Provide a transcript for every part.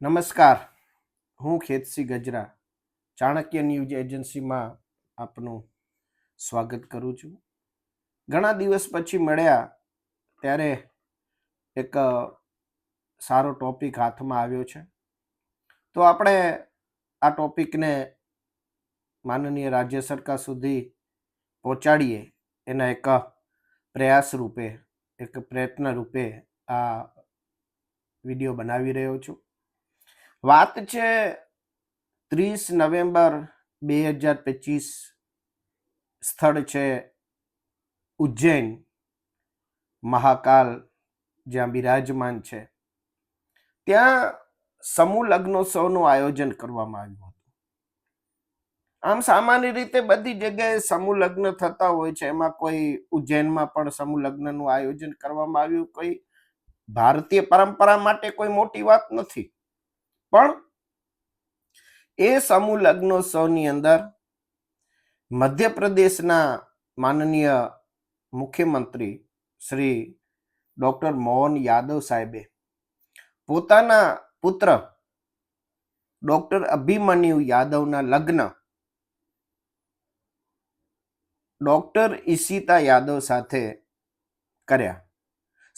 નમસ્કાર, હું ખેતસિંહ ગજરા ચાણક્ય ન્યૂઝ એજન્સીમાં આપનું સ્વાગત કરું છું. ઘણા દિવસ પછી મળ્યા ત્યારે એક સારો ટોપિક હાથમાં આવ્યો છે. તો આપણે આ ટોપિકને માનનીય રાજ્ય સરકાર સુધી પહોંચાડીએ એના એક પ્રયાસ રૂપે, એક પ્રયત્ન રૂપે આ વિડીયો બનાવી રહ્યો છું. વાત છે 30 નવેમ્બર 2025. સ્થળ છે ઉજ્જૈન મહાકાલ, જ્યાં બિરાજમાન છે. ત્યાં સમૂહ લગ્નોત્સવનું આયોજન કરવામાં આવ્યું હતું. આમ સામાન્ય રીતે બધી જગ્યાએ સમૂહ લગ્ન થતા હોય છે. એમાં કોઈ ઉજ્જૈનમાં પણ સમૂહ લગ્નનું આયોજન કરવામાં આવ્યું. કોઈ ભારતીય પરંપરા માટે કોઈ મોટી વાત નથી, પણ એ સમૂહ લગ્નોત્સવની અંદર મધ્યપ્રદેશના માનનીય મુખ્યમંત્રી શ્રી ડોક્ટર મોહન યાદવ સાહેબે પોતાના પુત્ર ડોક્ટર અભિમન્યુ યાદવના લગ્ન ડોક્ટર ઈશિતા યાદવ સાથે કર્યા.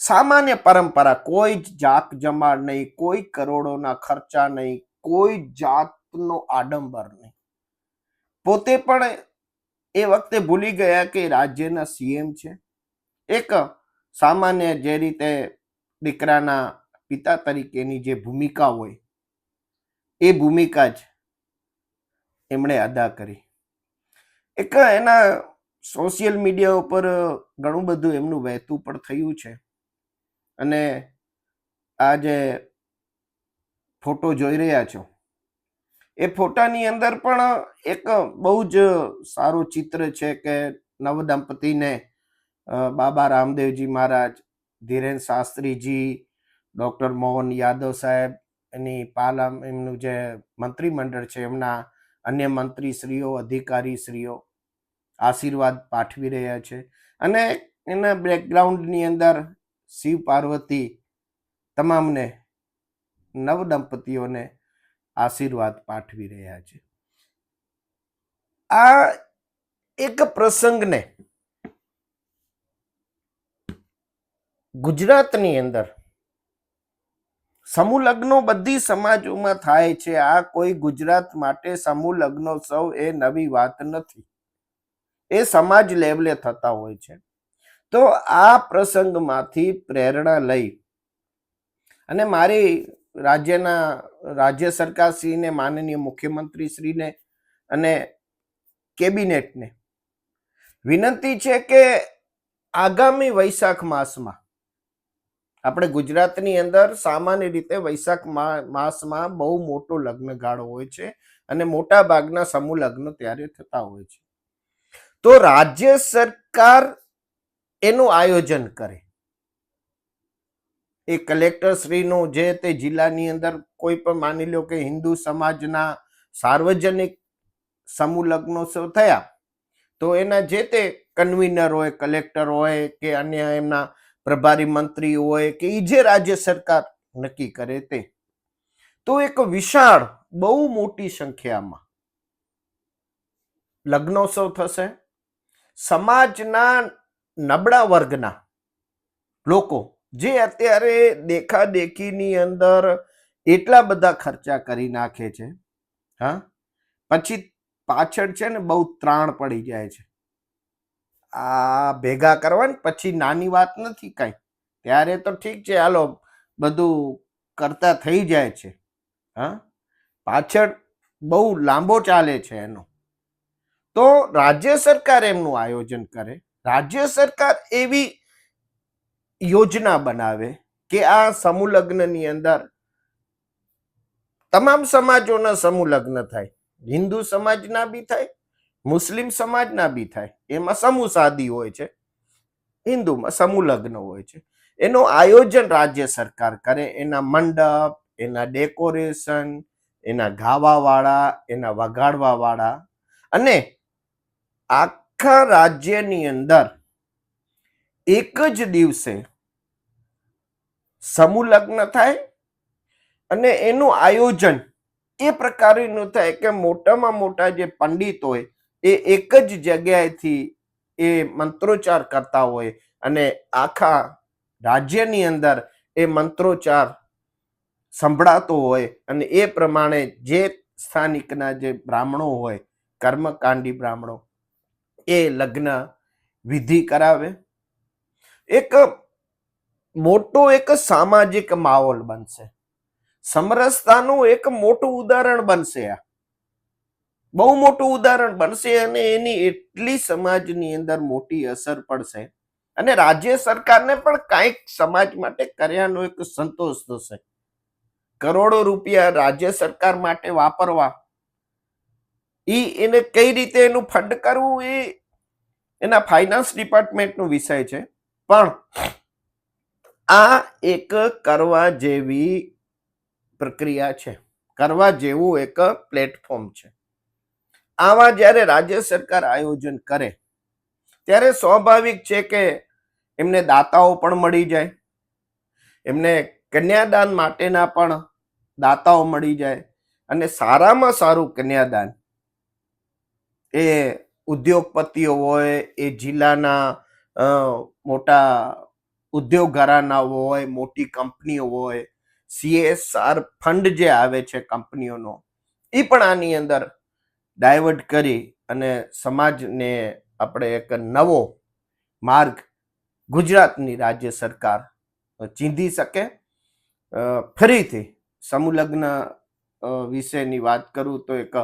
સામાન્ય પરંપરા, કોઈ જ જાક જમાડ નહીં, કોઈ કરોડોના ખર્ચા નહીં, કોઈ જાતનો આડંબર નહીં. પોતે પણ એ વખતે ભૂલી ગયા કે રાજ્યના સીએમ છે. એક સામાન્ય જે રીતે દીકરાના પિતા તરીકેની જે ભૂમિકા હોય એ ભૂમિકા જ એમણે અદા કરી. એક એના સોશિયલ મીડિયા ઉપર ઘણું બધું એમનું વહેતું પણ થયું છે. અને આ જે ફોટો જોઈ રહ્યા છો, એ ફોટાની અંદર પણ એક બહુ જ સારું ચિત્ર છે કે નવદંપતીને બાબા રામદેવજી મહારાજ, ધીરેન શાસ્ત્રીજી, ડોક્ટર મોહન યાદવ સાહેબ, એની પાલામ એમનું જે મંત્રીમંડળ છે, એમના અન્ય મંત્રીશ્રીઓ, અધિકારીશ્રીઓ આશીર્વાદ પાઠવી રહ્યા છે. અને એના બેકગ્રાઉન્ડની અંદર શિવ પાર્વતી તમામને નવદંપતીઓને આશીર્વાદ પાઠવી રહ્યા છે. આ એક પ્રસંગને ગુજરાતની અંદર સમૂહ લગ્નો બધી સમાજોમાં થાય છે. આ કોઈ ગુજરાત માટે સમૂહ લગ્નોત્સવ એ નવી વાત નથી, એ સમાજ લેવલે થતા હોય છે. તો આ પ્રસંગમાંથી પ્રેરણા લઈ અને મારી રાજ્ય સરકારશ્રીને, માનનીય મુખ્યમંત્રીશ્રીને અને કેબિનેટને વિનંતી છે કે આગામી વૈશાખ માસમાં, આપણે ગુજરાતની અંદર સામાન્ય રીતે વૈશાખ માસમાં બહુ મોટો લગ્નગાળો હોય છે અને મોટા ભાગના સમૂહ લગ્ન ત્યારે થતા હોય છે. તો રાજ્ય સરકાર એનું આયોજન કરે. એ કલેક્ટર શ્રીનું જે તે જિલ્લાની અંદર કોઈ પણ માની લો કે હિન્દુ સમાજના સાર્વજનિક સમૂહ લગ્નોત્સવ થયા, તો એના જે તે કન્વીનર હોય, કલેક્ટર હોય કે અન્ય એમના પ્રભારી મંત્રી હોય કે જે રાજ્ય સરકાર નક્કી કરે તે, તો એક વિશાળ બહુ મોટી સંખ્યામાં લગ્નોત્સવ થશે. સમાજના નબળા વર્ગના લોકો જે અત્યારે દેખાદેખીની અંદર એટલા બધા ખર્ચા કરી નાખે છે, હા, પછી પાછળ છે ને બહુ ત્રાણ પડી જાય છે. આ ભેગા કરવાની પછી નાની વાત નથી કાંઈ. ત્યારે તો ઠીક છે, હાલો બધું કરતા થઈ જાય છે, હા, પાછળ બહુ લાંબો ચાલે છે એનો. તો રાજ્ય સરકાર એમનું આયોજન કરે, રાજ્ય સરકાર એવી યોજના બનાવે કે આ સમૂહ લગ્નની અંદર તમામ સમાજોના સમૂહ લગ્ન થાય. હિન્દુ સમાજના બી થાય, મુસ્લિમ સમાજના બી થાય. એમાં સમૂહ શાદી હોય છે, હિન્દુમાં સમૂહ લગ્ન હોય છે. એનું આયોજન રાજ્ય સરકાર કરે. એના મંડપ, એના ડેકોરેશન, એના ગાવાવાળા, એના વગાડવાવાળા, અને આખા રાજ્યની અંદર એક જ દિવસે સમૂહ લગ્ન થાય અને એનું આયોજન એ પ્રકારનું થાય કે મોટામાં મોટા જે પંડિત હોય એ એક જ જગ્યાએથી એ મંત્રોચ્ચાર કરતા હોય અને આખા રાજ્યની અંદર એ મંત્રોચ્ચાર સંભળાતો હોય અને એ પ્રમાણે જે સ્થાનિકના જે બ્રાહ્મણો હોય, કર્મકાંડી બ્રાહ્મણો, એ લગ્ન વિધિ કરાવે. એક મોટો એક સામાજિક માહોલ બનશે, સમરસતાનું એક મોટું ઉદાહરણ બનશે. આ બહુ મોટું ઉદાહરણ બનશે અને એની એટલી સમાજની અંદર મોટી અસર પડશે અને રાજ્ય સરકારને પણ કાંઈક સમાજ માટે કર્યાનો એક સંતોષ થશે. કરોડો રૂપિયા રાજ્ય સરકાર માટે વાપરવા, એને કઈ રીતે એનું ફંડ કરવું એ એના ફાઇનાન્સ ડિપાર્ટમેન્ટનો વિષય છે, પણ આ એક કરવા જેવી પ્રક્રિયા છે, કરવા જેવું એક પ્લેટફોર્મ છે. આવા જ્યારે રાજ્ય સરકાર આયોજન કરે ત્યારે સ્વાભાવિક છે કે એમને દાતાઓ પણ મળી જાય, એમને કન્યાદાન માટેના પણ દાતાઓ મળી જાય અને સારામાં સારું કન્યાદાન એ ઉદ્યોગપતિઓ હોય, એ જિલ્લાના મોટા ઉદ્યોગ ઘરાનાઓ હોય, મોટી કંપનીઓ હોય, CSR ફંડ જે આવે છે કંપનીઓનો, એ પણ આની અંદર ડાયવર્ટ કરી અને સમાજને આપણે એક નવો માર્ગ ગુજરાતની રાજ્ય સરકાર ચીંધી શકે. ફરીથી સમૂહ લગ્ન વિશેની વાત કરું તો એક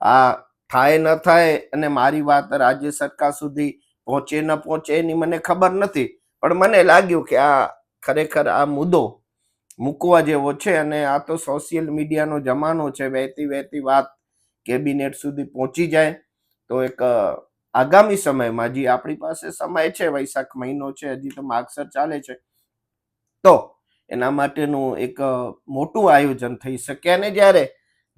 આ થાય ન થાય અને મારી વાત રાજ્ય સરકાર સુધી પહોંચે ન પહોંચે એની મને ખબર નથી, પણ મને લાગ્યું કે આ ખરેખર આ મુદ્દો મૂકવા જેવો છે અને આ તો સોશિયલ મીડિયાનો જમાનો છે, વહેતી વહેતી વાત કેબિનેટ સુધી પહોંચી જાય તો એક આગામી સમયમાં, હજી આપણી પાસે સમય છે, વૈશાખ મહિનો છે, હજી તો માગસર ચાલે છે, તો એના માટેનું એક મોટું આયોજન થઈ શકે. અને જ્યારે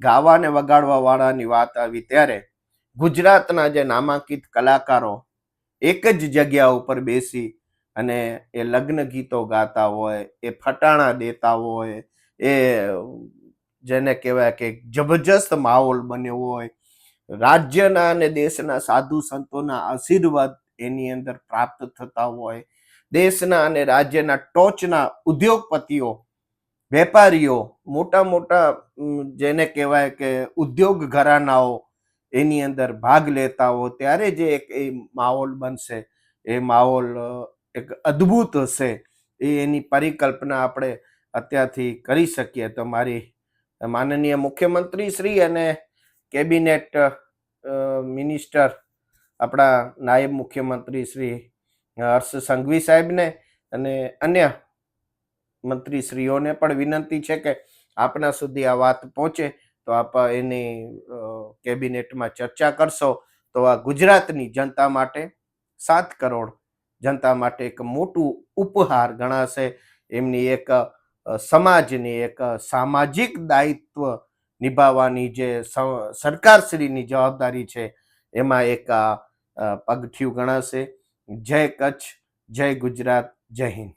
ગાવા અને વગાડવા વાળાની વાત આવી ત્યારે ગુજરાતના જે નામાંકિત કલાકારો એક જ જગ્યા ઉપર બેસી અને એ લગ્ન ગીતો ગાતા હોય, એ ફટાણા દેતા હોય, એ જેને કહેવાય કે જબરજસ્ત માહોલ બન્યો હોય, રાજ્યના અને દેશના સાધુ સંતોના આશીર્વાદ એની અંદર પ્રાપ્ત થતા હોય, દેશના અને રાજ્યના ટોચના ઉદ્યોગપતિઓ, વેપારીઓ, મોટા મોટા જેને કહેવાય કે ઉદ્યોગ ઘરાનાઓ એની અંદર ભાગ લેતા હો, ત્યારે જે એક એ માહોલ બનશે, એ માહોલ એક અદ્ભુત હશે. એની પરિકલ્પના આપણે અત્યારથી કરી શકીએ. તો મારી માનનીય મુખ્યમંત્રી શ્રી અને કેબિનેટ મિનિસ્ટર આપણા નાયબ મુખ્યમંત્રી શ્રી હર્ષ સંઘવી સાહેબને અને અન્ય મંત્રીશ્રીઓને પણ વિનંતી છે કે આપના સુધી આ વાત પહોંચે તો આપ એની કેબિનેટમાં ચર્ચા કરશો તો આ ગુજરાતની જનતા માટે 7 કરોડ જનતા માટે એક મોટું ઉપહાર ગણાશે. એમની એક સમાજની એક સામાજિક દાયિત્વ નિભાવવાની જે સરકારશ્રીની જવાબદારી છે એમાં એક પગથિયું ગણાશે. જય કચ્છ, જય ગુજરાત, જય હિન્દ.